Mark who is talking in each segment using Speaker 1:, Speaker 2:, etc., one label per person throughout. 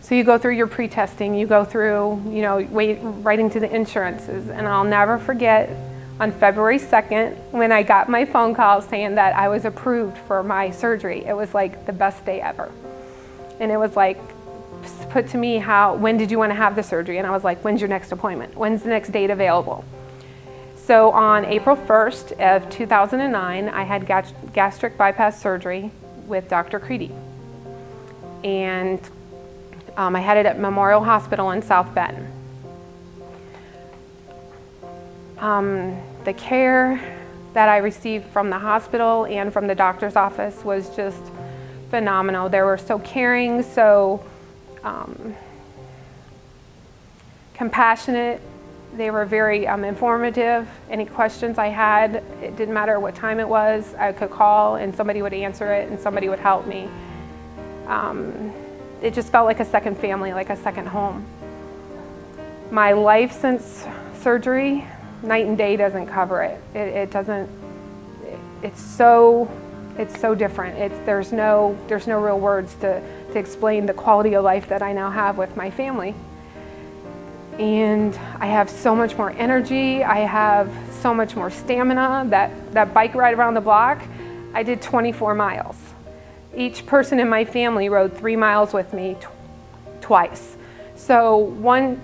Speaker 1: So you go through your pre-testing, you go through, writing to the insurances, and I'll never forget on February 2nd when I got my phone call saying that I was approved for my surgery. It was like the best day ever. And it was like put to me, when did you want to have the surgery? And I was like, when's your next appointment? When's the next date available? So on April 1st of 2009, I had gastric bypass surgery with Dr. Creedy. And I had it at Memorial Hospital in South Bend. The care that I received from the hospital and from the doctor's office was just phenomenal. They were so caring, so compassionate. They were very informative. Any questions I had, it didn't matter what time it was, I could call and somebody would answer it and somebody would help me. It just felt like a second family, like a second home. My life since surgery, night and day doesn't cover it. It doesn't, it's so different. There's no real words to explain the quality of life that I now have with my family. And I have so much more energy. I have so much more stamina. That bike ride around the block, I did 24 miles. Each person in my family rode 3 miles with me twice. So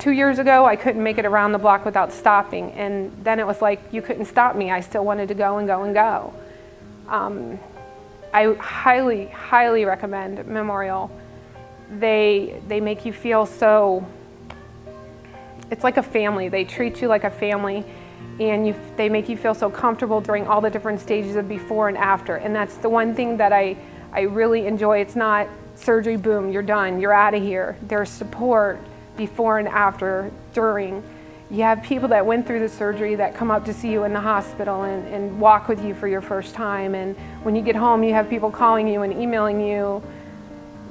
Speaker 1: 2 years ago, I couldn't make it around the block without stopping. And then it was like, you couldn't stop me. I still wanted to go and go and go. I highly, highly recommend Memorial. They make you feel so, it's like a family. They treat you like a family, and they make you feel so comfortable during all the different stages of before and after. And that's the one thing that I really enjoy. It's not surgery, boom, you're done, you're out of here. There's support before and after, during. You have people that went through the surgery that come up to see you in the hospital and walk with you for your first time. And when you get home, you have people calling you and emailing you,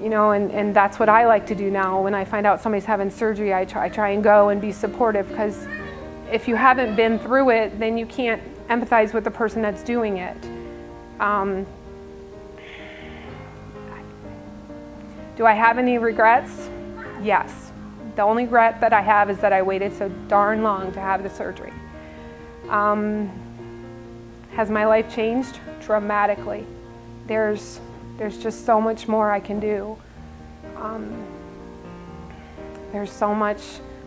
Speaker 1: and that's what I like to do now. When I find out somebody's having surgery, I try and go and be supportive, because if you haven't been through it, then you can't empathize with the person that's doing it. Do I have any regrets? Yes. The only regret that I have is that I waited so darn long to have the surgery. Has my life changed? Dramatically. There's just so much more I can do. There's so much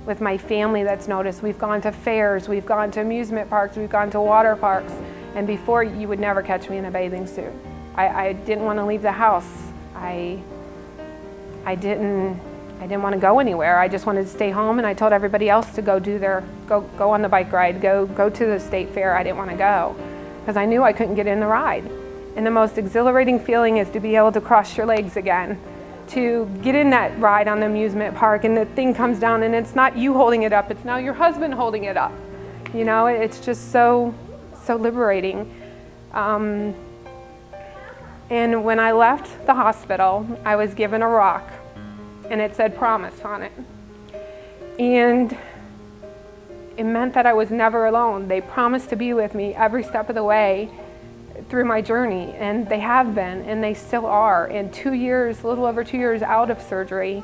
Speaker 1: with my family that's noticed. We've gone to fairs, we've gone to amusement parks, we've gone to water parks, and before you would never catch me in a bathing suit. I didn't want to leave the house. I didn't want to go anywhere. I just wanted to stay home, and I told everybody else to go on the bike ride, go to the state fair. I didn't want to go because I knew I couldn't get in the ride. And the most exhilarating feeling is to be able to cross your legs again, to get in that ride on the amusement park, and the thing comes down and it's not you holding it up, it's now your husband holding it up. It's just so liberating. And when I left the hospital, I was given a rock, and it said promise on it. And it meant that I was never alone. They promised to be with me every step of the way through my journey, and they have been, and they still are. In 2 years, a little over 2 years out of surgery,